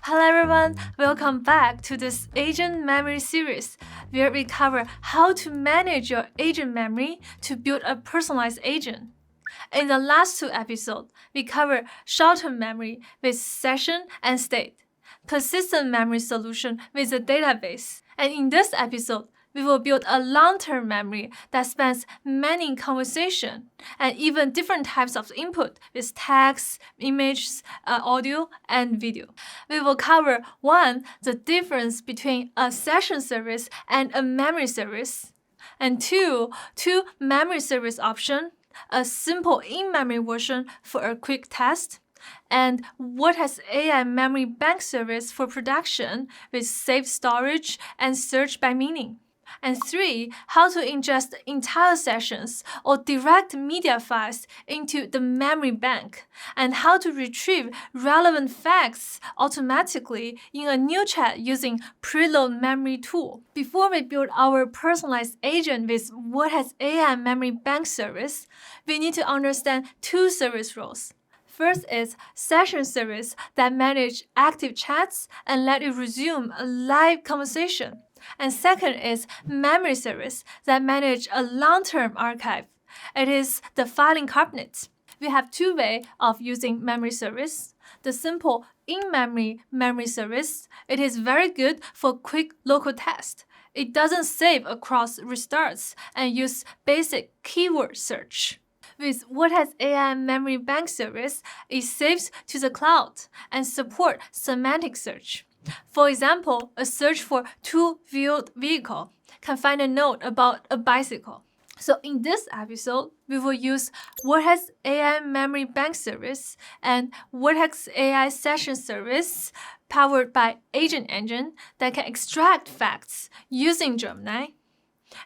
Hello everyone, welcome back to this Agent Memory series, where we cover how to manage your agent memory to build a personalized agent. In the last two episodes, we covered short-term memory with session and state, persistent memory solution with a database, and in this episode, we will build a long-term memory that spans many conversations and even different types of input with text, images, audio, and video. We will cover 1. The difference between a session service and a memory service, and 2. Two memory service options, a simple in-memory version for a quick test, and what has AI memory bank service for production with saved storage and search by meaning. And 3. How to ingest entire sessions or direct media files into the memory bank, and how to retrieve relevant facts automatically in a new chat using preload memory tool. Before we build our personalized agent with what has AI memory bank service, we need to understand two service roles. First is session service that manage active chats and let you resume a live conversation. And second is memory service that manage a long-term archive. It is the filing cabinet. We have two ways of using memory service. The simple in-memory memory service, it is very good for quick local test. It doesn't save across restarts and use basic keyword search. With what has AI memory bank service, it saves to the cloud and support semantic search. For example, a search for two-wheeled vehicle can find a note about a bicycle. So in this episode, we will use what has AI memory bank service and what has AI session service powered by Agent Engine that can extract facts using Gemini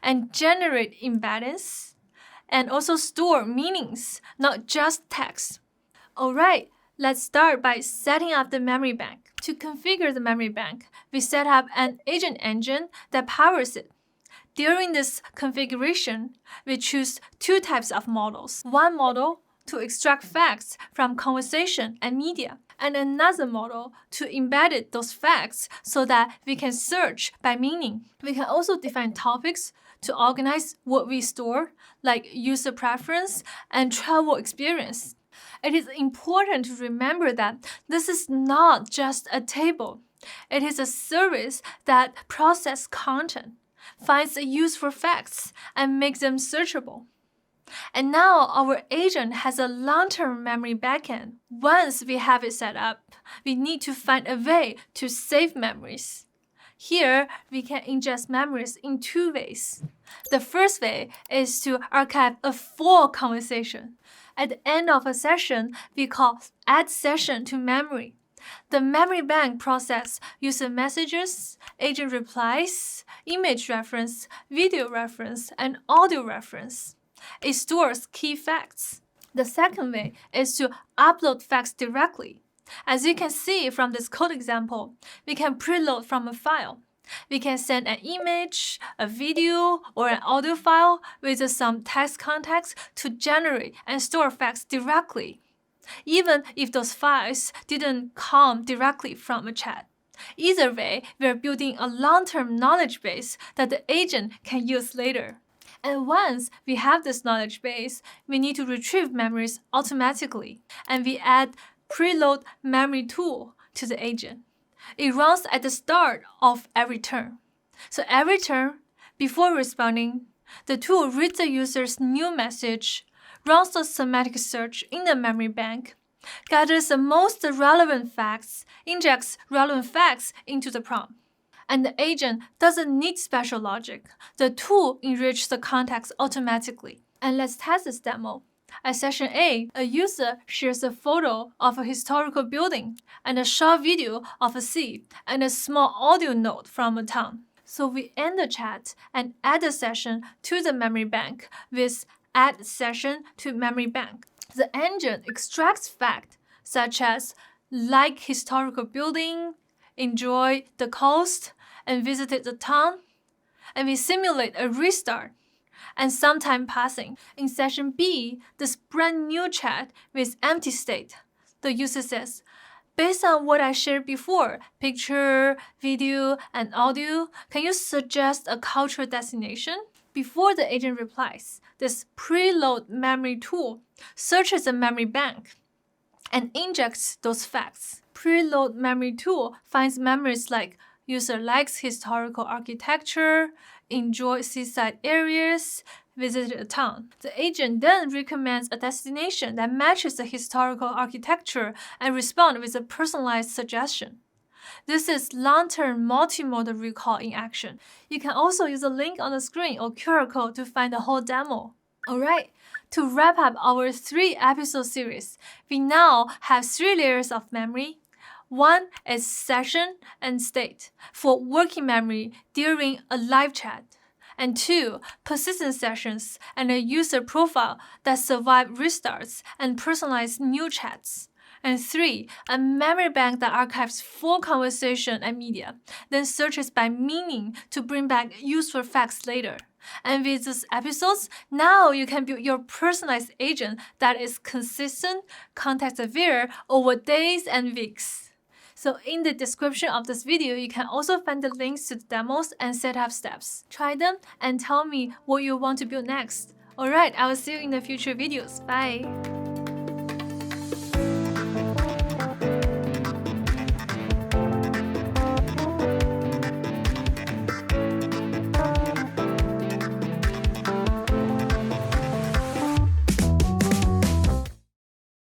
and generate embeddings and also store meanings, not just text. Alright, let's start by setting up the memory bank. To configure the memory bank, we set up an agent engine that powers it. During this configuration, we choose two types of models. One model to extract facts from conversation and media, and another model to embed those facts so that we can search by meaning. We can also define topics to organize what we store, like user preference and travel experience. It is important to remember that this is not just a table. It is a service that processes content, finds a use for facts, and makes them searchable. And now our agent has a long-term memory backend. Once we have it set up, we need to find a way to save memories. Here, we can ingest memories in two ways. The first way is to archive a full conversation. At the end of a session, we call add session to memory. The memory bank process user messages, agent replies, image reference, video reference, and audio reference. It stores key facts. The second way is to upload facts directly. As you can see from this code example, we can preload from a file. We can send an image, a video, or an audio file with some text context to generate and store facts directly, even if those files didn't come directly from a chat. Either way, we're building a long-term knowledge base that the agent can use later. And once we have this knowledge base, we need to retrieve memories automatically, and we add preload memory tool to the agent. It runs at the start of every turn. So every turn, before responding, the tool reads the user's new message, runs the semantic search in the memory bank, gathers the most relevant facts, injects relevant facts into the prompt. And the agent doesn't need special logic. The tool enriches the context automatically. And let's test this demo. At session A, a user shares a photo of a historical building and a short video of a sea and a small audio note from a town. So we end the chat and add the session to the memory bank with add session to memory bank. The engine extracts facts such as like historical building, enjoy the coast, and visited the town, and we simulate a restart and some time passing. In session B, this brand new chat with empty state, the user says, Based on what I shared before, picture, video, and audio, can you suggest a cultural destination? Before the agent replies, this preload memory tool searches the memory bank and injects those facts. Preload memory tool finds memories like user likes historical architecture, enjoy seaside areas, visited a town. The agent then recommends a destination that matches the historical architecture and responds with a personalized suggestion. This is long-term multimodal recall in action. You can also use a link on the screen or QR code to find the whole demo. Alright, to wrap up our 3-episode series, we now have 3 layers of memory. 1 is session and state for working memory during a live chat. And 2, persistent sessions and a user profile that survive restarts and personalized new chats. And 3, a memory bank that archives full conversation and media, then searches by meaning to bring back useful facts later. And with these episodes, now you can build your personalized agent that is consistent, context-aware over days and weeks. So in the description of this video, you can also find the links to the demos and setup steps. Try them and tell me what you want to build next. Alright, I will see you in the future videos. Bye!